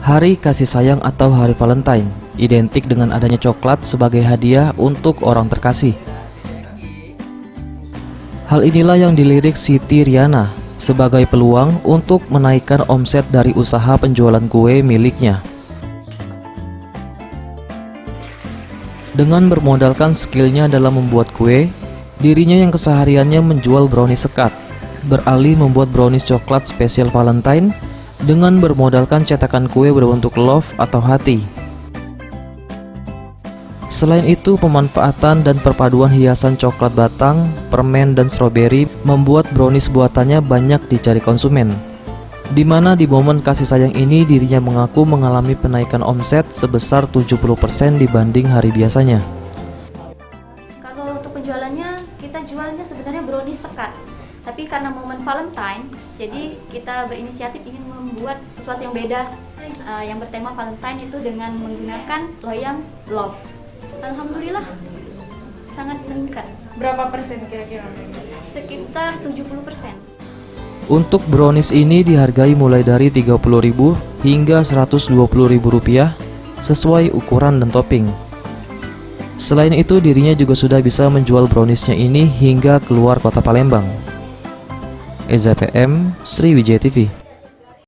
Hari kasih sayang atau hari Valentine identik dengan adanya coklat sebagai hadiah untuk orang terkasih. Hal inilah yang dilirik Siti Riana sebagai peluang untuk menaikkan omset dari usaha penjualan kue miliknya. Dengan bermodalkan skillnya dalam membuat kue, dirinya yang kesehariannya menjual brownies sekat beralih membuat brownies coklat spesial Valentine dengan bermodalkan cetakan kue berbentuk love atau hati. Selain itu, pemanfaatan dan perpaduan hiasan coklat batang, permen, dan stroberi membuat brownies buatannya banyak dicari konsumen. Di mana di momen kasih sayang ini dirinya mengaku mengalami penaikan omset sebesar 70% dibanding hari biasanya. Kalau untuk penjualannya, kita jualnya sebenarnya brownies sekat. Tapi karena momen Valentine, jadi kita berinisiatif ingin membuat sesuatu yang beda, yang bertema Valentine itu dengan menggunakan loyang love. Alhamdulillah sangat meningkat. Berapa persen kira-kira? Sekitar 70%. Untuk brownies ini dihargai mulai dari Rp30.000 hingga Rp120.000 sesuai ukuran dan topping. Selain itu, dirinya juga sudah bisa menjual browniesnya ini hingga keluar kota Palembang. Eza PM, Sriwijaya TV.